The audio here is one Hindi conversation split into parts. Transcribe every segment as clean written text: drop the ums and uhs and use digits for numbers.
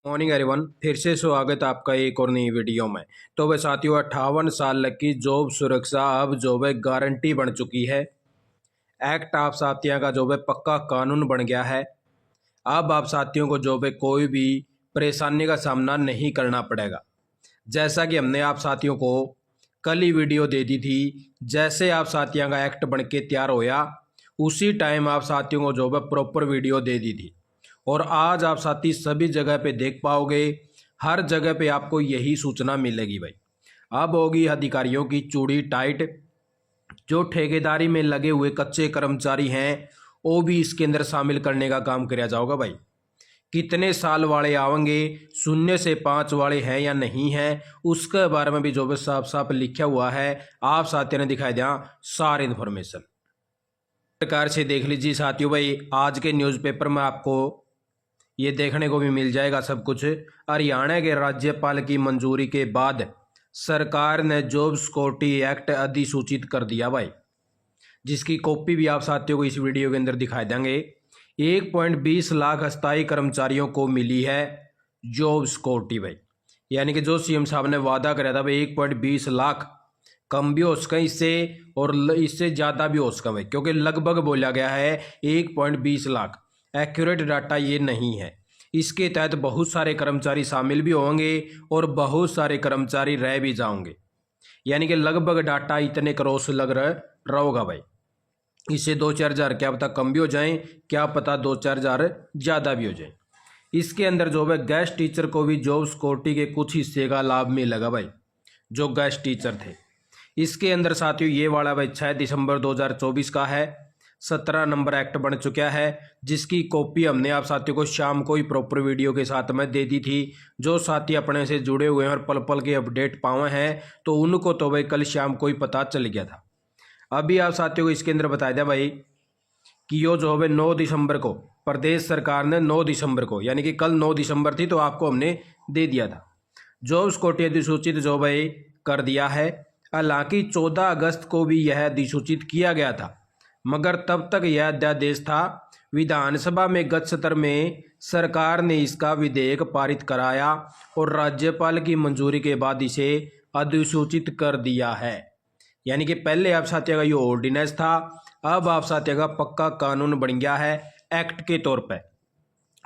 मॉर्निंग एवरीवन, फिर से स्वागत है आपका एक और नई वीडियो में। तो वह साथियों 58 साल की जॉब सुरक्षा अब जो है गारंटी बन चुकी है। एक्ट आप साथियों का जो है पक्का कानून बन गया है। अब आप साथियों को जो है कोई भी परेशानी का सामना नहीं करना पड़ेगा। जैसा कि हमने आप साथियों को कल ही वीडियो दे दी थी, जैसे आप साथियों का एक्ट बन के तैयार होया उसी टाइम आप साथियों को जो है प्रॉपर वीडियो दे दी थी। और आज आप साथी सभी जगह पे देख पाओगे, हर जगह पे आपको यही सूचना मिलेगी भाई। अब होगी अधिकारियों की चूड़ी टाइट। जो ठेकेदारी में लगे हुए कच्चे कर्मचारी हैं वो भी इसके अंदर शामिल करने का काम किया जाएगा भाई। कितने साल वाले आवेंगे, 0 से 5 वाले हैं या नहीं हैं, उसके बारे में भी जो भी साफ साफ लिखा हुआ है आप साथियों ने दिखाई दिया सारी इन्फॉर्मेशन। प्रकार से देख लीजिए साथियों भाई, आज के न्यूज़पेपर में आपको ये देखने को भी मिल जाएगा सब कुछ। हरियाणा के राज्यपाल की मंजूरी के बाद सरकार ने जॉब सिक्योरिटी एक्ट अधिसूचित कर दिया भाई, जिसकी कॉपी भी आप साथियों को इस वीडियो के अंदर दिखाई देंगे। 1.20 लाख अस्थायी कर्मचारियों को मिली है जॉब सिक्योरिटी भाई। यानी कि जो सीएम साहब ने वादा कराया था भाई 1.20 लाख, कम भी हो सका इससे और इससे ज़्यादा भी हो सका भाई, क्योंकि लगभग बोला गया है 1.20 लाख। एक्यूरेट डाटा ये नहीं है। इसके तहत बहुत सारे कर्मचारी शामिल भी होंगे और बहुत सारे कर्मचारी रह भी जाओगे। यानी कि लगभग डाटा इतने क्रॉस लग रहा होगा भाई। इससे 2-4 हज़ार क्या पता कम भी हो जाएं, क्या पता 2-4 हज़ार ज़्यादा भी हो जाए। इसके अंदर जो है गेस्ट टीचर को भी जॉब सिक्योरिटी के कुछ हिस्से का लाभ मिलेगा भाई, जो गेस्ट टीचर थे। इसके अंदर साथियों ये वाला भाई 6 दिसंबर 2024 का है। 17 नंबर एक्ट बन चुका है, जिसकी कॉपी हमने आप साथियों को शाम को ही प्रॉपर वीडियो के साथ में दे दी थी। जो साथी अपने से जुड़े हुए हैं और पल पल के अपडेट पाए हैं तो उनको तो भाई कल शाम को ही पता चल गया था। अभी आप साथियों को इसके अंदर बताया दिया भाई कि यो जो है 9 दिसंबर को प्रदेश सरकार ने 9 दिसंबर को, यानी कि कल 9 दिसंबर थी तो आपको हमने दे दिया था, जॉब सिक्योरिटी अधिसूचित जो भाई कर दिया है। हालांकि 14 अगस्त को भी यह अधिसूचित किया गया था, मगर तब तक यह अध्यादेश था। विधानसभा में गत सत्र में सरकार ने इसका विधेयक पारित कराया और राज्यपाल की मंजूरी के बाद इसे अधिसूचित कर दिया है। यानी कि पहले आप साथियों का ये ऑर्डिनेंस था, अब आप साथियों का पक्का कानून बन गया है एक्ट के तौर पर।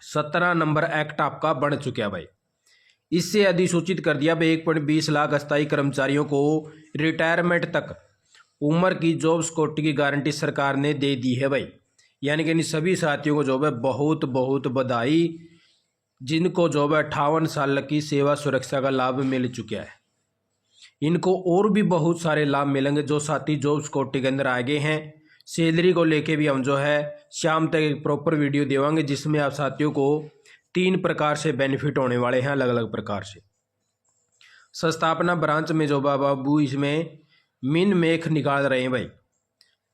17 नंबर एक्ट आपका बन चुका है भाई। इससे अधिसूचित कर दिया भाई 1.20 लाख अस्थायी कर्मचारियों को रिटायरमेंट तक उम्र की जॉब सिक्योरिटी की गारंटी सरकार ने दे दी है भाई। यानी कि इन सभी साथियों को जो है बहुत बहुत बधाई, जिनको जो है 58 साल की सेवा सुरक्षा का लाभ मिल चुका है। इनको और भी बहुत सारे लाभ मिलेंगे जो साथी जॉब सिक्योरिटी के अंदर आगे हैं। सैलरी को लेके भी हम जो है शाम तक एक प्रॉपर वीडियो देवांगे, जिसमें आप साथियों को 3 प्रकार से बेनिफिट होने वाले हैं, अलग अलग प्रकार से। संस्थापना ब्रांच में जो बाबू इसमें मिन मेख निकाल रहे हैं भाई।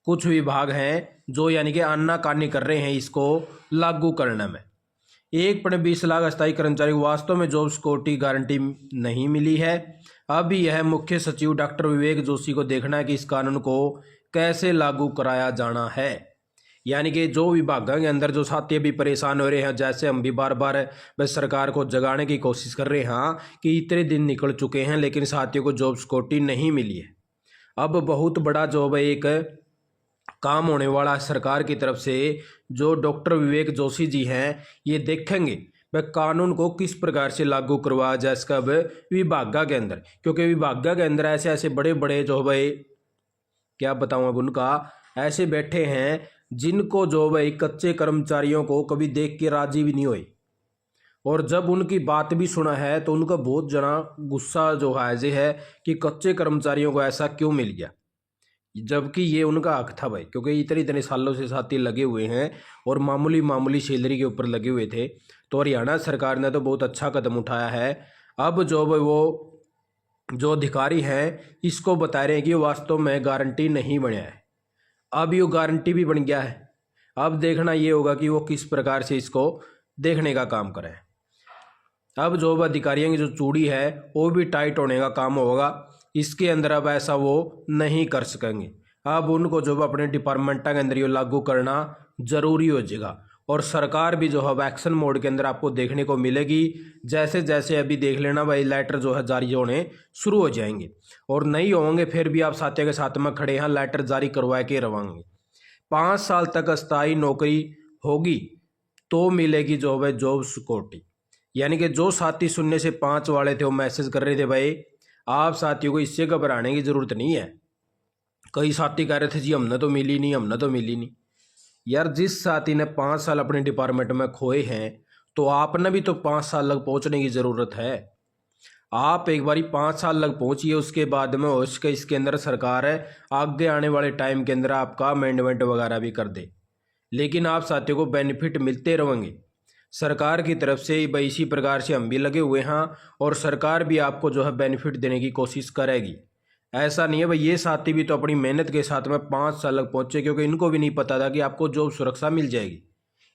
कुछ विभाग हैं जो यानी कि आनाकानी कर रहे हैं इसको लागू करने में। 1.20 लाख अस्थायी कर्मचारी वास्तव में जॉब सिक्योरिटी गारंटी नहीं मिली है। अभी यह मुख्य सचिव डॉक्टर विवेक जोशी को देखना है कि इस कानून को कैसे लागू कराया जाना है। यानी कि जो विभागों के अंदर जो साथी भी परेशान हो रहे हैं, जैसे हम भी बार बार बस सरकार को जगाने की कोशिश कर रहे हैं कि इतने दिन निकल चुके हैं लेकिन साथियों को जॉब सिक्योरिटी नहीं मिली है। अब बहुत बड़ा जो है एक काम होने वाला है सरकार की तरफ से। जो डॉक्टर विवेक जोशी जी हैं ये देखेंगे वह कानून को किस प्रकार से लागू करवाया जाए इसका विभागा के अंदर, क्योंकि विभागा के अंदर ऐसे ऐसे बड़े बड़े जो भाई क्या बताऊँ अब उनका, ऐसे बैठे हैं जिनको जो भाई कच्चे कर्मचारियों को कभी देख के राजी भी नहीं हुई, और जब उनकी बात भी सुना है तो उनका बहुत जना गुस्सा जो है कि कच्चे कर्मचारियों को ऐसा क्यों मिल गया, जबकि ये उनका हक था भाई। क्योंकि इतने इतने सालों से साथी लगे हुए हैं और मामूली मामूली सैलरी के ऊपर लगे हुए थे, तो हरियाणा सरकार ने तो बहुत अच्छा कदम उठाया है। अब जो वो जो अधिकारी हैं इसको बता रहे हैं कि वास्तव में गारंटी नहीं बना है, अब ये गारंटी भी बन गया है। अब देखना ये होगा कि वो किस प्रकार से इसको देखने का काम करें। अब जो अधिकारियों की जो चूड़ी है वो भी टाइट होने का काम होगा। इसके अंदर अब ऐसा वो नहीं कर सकेंगे। अब उनको जो अपने डिपार्टमेंट के अंदर ये लागू करना जरूरी हो जाएगा। और सरकार भी जो है एक्शन मोड के अंदर आपको देखने को मिलेगी। जैसे जैसे अभी देख लेना भाई लेटर जो है जारी होने शुरू हो जाएंगे, और नहीं होंगे फिर भी आप साथियों के साथ में खड़े हैं, लेटर जारी करवा के रवाएंगे। 5 साल तक अस्थायी नौकरी होगी तो मिलेगी जो है जॉब सिक्योरिटी। यानी कि जो साथी 0 से 5 वाले थे वो मैसेज कर रहे थे भाई आप साथियों को इससे घबराने की ज़रूरत नहीं है। कई साथी कह रहे थे जी हमने तो मिली नहीं, हमने तो मिली नहीं। यार जिस साथी ने 5 साल अपने डिपार्टमेंट में खोए हैं तो आपने भी तो 5 साल लग पहुंचने की ज़रूरत है। आप एक बारी 5 साल लग पहुंचिए, उसके बाद में उसके इसके अंदर सरकार है आगे आने वाले टाइम के अंदर आपका अमेंडमेंट वगैरह भी कर दे, लेकिन आप साथियों को बेनिफिट मिलते रहेंगे सरकार की तरफ से। भाई इसी प्रकार से हम भी लगे हुए हैं और सरकार भी आपको जो है बेनिफिट देने की कोशिश करेगी। ऐसा नहीं है भाई ये साथी भी तो अपनी मेहनत के साथ में 5 साल लग पहुंचे, क्योंकि इनको भी नहीं पता था कि आपको जॉब सुरक्षा मिल जाएगी।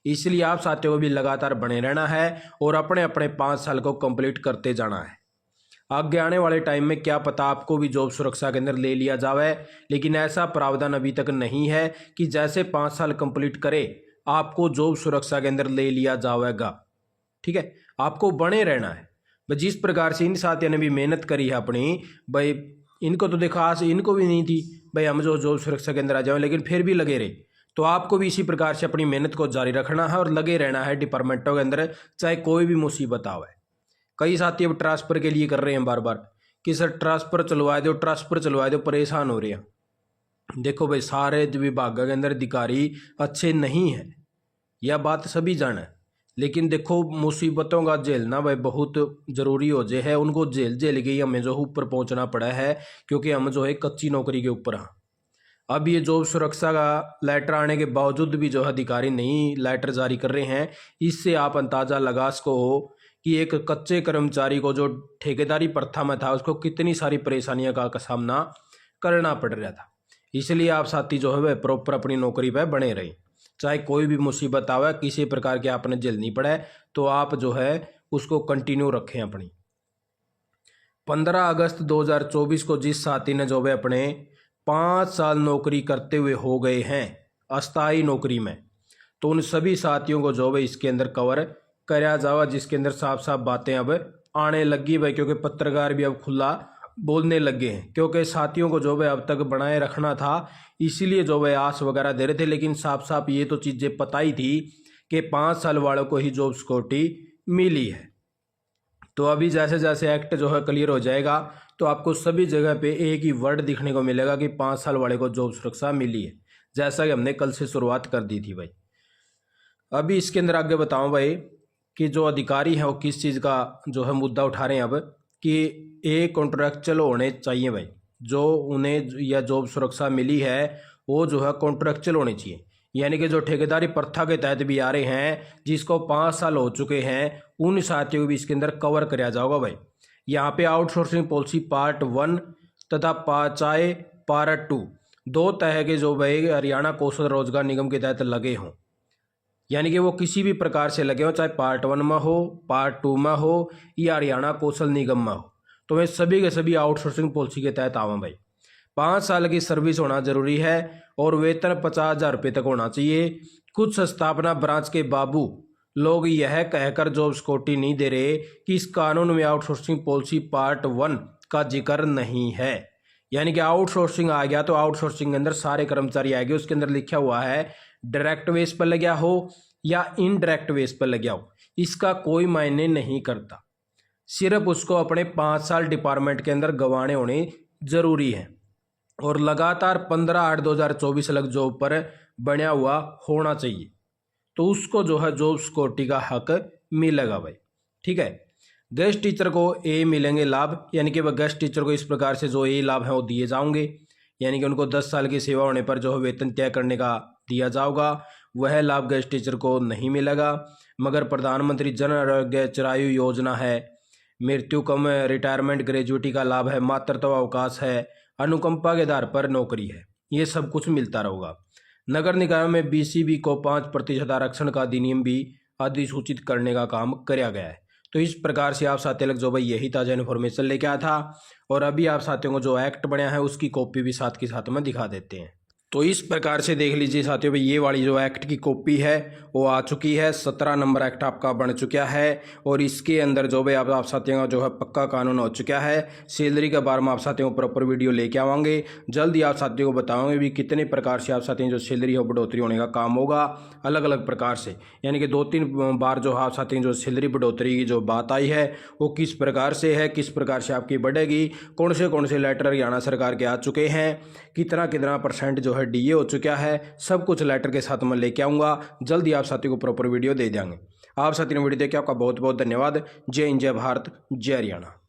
इसलिए आप साथियों को भी लगातार बने रहना है और अपने अपने 5 साल को कंप्लीट करते जाना है। आगे आने वाले टाइम में क्या पता आपको भी जॉब सुरक्षा के अंदर ले लिया जाए, लेकिन ऐसा प्रावधान अभी तक नहीं है कि जैसे 5 साल कंप्लीट करे आपको जॉब सुरक्षा के अंदर ले लिया जाएगा। ठीक है, आपको बने रहना है। जिस प्रकार से इन साथियों ने भी मेहनत करी है अपनी, भाई इनको तो देखा आज इनको भी नहीं थी भाई हम जो जॉब सुरक्षा के अंदर आ जाए, लेकिन फिर भी लगे रहे। तो आपको भी इसी प्रकार से अपनी मेहनत को जारी रखना है और लगे रहना है डिपार्टमेंटों के अंदर, चाहे कोई भी मुसीबत आवे। कई साथी अब ट्रांसफ़र के लिए कर रहे हैं बार बार कि सर ट्रांसफ़र चलवा दो, ट्रांसफ़र चलवा दो, परेशान हो रहे हैं। देखो भाई सारे विभागों के अंदर अधिकारी अच्छे नहीं हैं, यह बात सभी जाने, लेकिन देखो मुसीबतों का झेलना भाई बहुत ज़रूरी हो जाए है। उनको झेल के ही हमें जो ऊपर पहुंचना पड़ा है, क्योंकि हम जो है कच्ची नौकरी के ऊपर हैं। अब ये जॉब सुरक्षा का लेटर आने के बावजूद भी जो अधिकारी नहीं लेटर जारी कर रहे हैं, इससे आप अंदाज़ा लगा सको हो कि एक कच्चे कर्मचारी को जो ठेकेदारी प्रथा में था उसको कितनी सारी परेशानियों का सामना करना पड़ रहा था। इसलिए आप साथी जो है वह प्रॉपर अपनी नौकरी पर बने रहे, चाहे कोई भी मुसीबत आवे, किसी प्रकार की आपने झेलनी पड़े तो आप जो है उसको कंटिन्यू रखें अपनी। 15 अगस्त 2024 को जिस साथी ने जो है अपने 5 साल नौकरी करते हुए हो गए हैं अस्थायी नौकरी में, तो उन सभी साथियों को जो है इसके अंदर कवर कराया जावा, जिसके अंदर साफ साफ बातें अब आने लगी भाई, क्योंकि पत्रकार भी अब खुला बोलने लगे हैं। क्योंकि साथियों को जो है अब तक बनाए रखना था, इसीलिए जो है आस वगैरह दे रहे थे, लेकिन साफ साफ ये तो चीज़ें पता ही थी कि 5 साल वालों को ही जॉब सिक्योरिटी मिली है। तो अभी जैसे जैसे एक्ट जो है क्लियर हो जाएगा तो आपको सभी जगह पे एक ही वर्ड दिखने को मिलेगा कि 5 साल वाले को जॉब सुरक्षा मिली है, जैसा कि हमने कल से शुरुआत कर दी थी भाई। अभी इसके अंदर आगे बताऊं भाई कि जो अधिकारी हैं वो किस चीज़ का जो है मुद्दा उठा रहे हैं अब, कि एक कॉन्ट्रैक्चुअल होने चाहिए भाई, जो उन्हें या जॉब सुरक्षा मिली है वो जो है कॉन्ट्रैक्चुअल होनी चाहिए। यानी कि जो ठेकेदारी प्रथा के तहत भी आ रहे हैं जिसको 5 साल हो चुके हैं, उन साथियों को भी इसके अंदर कवर कराया जाएगा भाई। यहाँ पे आउटसोर्सिंग पॉलिसी पार्ट 1 तथा चाहे पार्ट 2 दो तरह के जो भाई हरियाणा कौशल रोजगार निगम के तहत लगे हों, यानी कि वो किसी भी प्रकार से लगे हो, चाहे पार्ट 1 में हो, पार्ट 2 में हो या हरियाणा कौशल निगम में हो, तो वे सभी के सभी आउटसोर्सिंग पॉलिसी के तहत आवें भाई। 5 साल की सर्विस होना जरूरी है और वेतन 50,000 रुपये तक होना चाहिए। कुछ स्थापना ब्रांच के बाबू लोग यह कहकर जॉब सिक्योरिटी नहीं दे रहे कि इस कानून में आउटसोर्सिंग पॉलिसी पार्ट 1 का जिक्र नहीं है। यानी कि आउटसोर्सिंग आ गया तो आउटसोर्सिंग के अंदर सारे कर्मचारी आ गए, उसके अंदर लिखा हुआ है डायरेक्ट बेस पर लग गया हो या इनडायरेक्ट बेस पर लग गया हो, इसका कोई मायने नहीं करता। सिर्फ उसको अपने 5 साल डिपार्टमेंट के अंदर गंवाने होने जरूरी है और लगातार 15/8/2024 लग जॉब पर बना हुआ होना चाहिए, तो उसको जो है जॉब सिक्योरिटी का हक मिलेगा भाई। ठीक है, गेस्ट टीचर को ए मिलेंगे लाभ, यानी कि वह गेस्ट टीचर को इस प्रकार से जो ए लाभ है वो दिए जाएंगे, यानी कि उनको 10 साल की सेवा होने पर जो है वेतन तय करने का दिया जाएगा। वह लाभ गेस्ट टीचर को नहीं मिलेगा, मगर प्रधानमंत्री जन आरोग्य चिरायु योजना है, मृत्यु कम रिटायरमेंट ग्रेजुएटी का लाभ है, मातृत्व अवकाश है, अनुकंपा के आधार पर नौकरी है, ये सब कुछ मिलता रहेगा। नगर निकाय में बीसीबी को 5% आरक्षण का अधिनियम भी अधिसूचित करने का काम किया गया है। तो इस प्रकार से आप साथियों लोग जो भाई यही ताज़ा इन्फॉर्मेशन लेके आया था, और अभी आप साथियों को जो एक्ट बना है उसकी कॉपी भी साथ के साथ में दिखा देते हैं। तो इस प्रकार से देख लीजिए साथियों भाई, ये वाली जो एक्ट की कॉपी है वो आ चुकी है। 17 नंबर एक्ट आपका बन चुका है और इसके अंदर जो भाई आप साथियों का जो है पक्का कानून हो चुका है। सैलरी के बारे में आप साथियों को प्रॉपर वीडियो लेके आवांगे। जल्दी आप साथियों को बताओगे भी कितने प्रकार से आप साथियों जो सैलरी हो बढ़ोतरी होने का काम होगा अलग अलग प्रकार से, यानी कि 2-3 बार जो आप साथियों जो सैलरी बढ़ोतरी की जो बात आई है वो किस प्रकार से है, किस प्रकार से आपकी बढ़ेगी, कौन से लेटर हरियाणा सरकार के आ चुके हैं, कितना परसेंट जो है डीए हो चुका है, सब कुछ लेटर के साथ मैं लेके आऊँगा। जल्दी आप साथियों को प्रॉपर वीडियो दे देंगे। आप साथियों ने वीडियो देखे आपका बहुत बहुत धन्यवाद। जय हिंद, जय भारत, जय हरियाणा।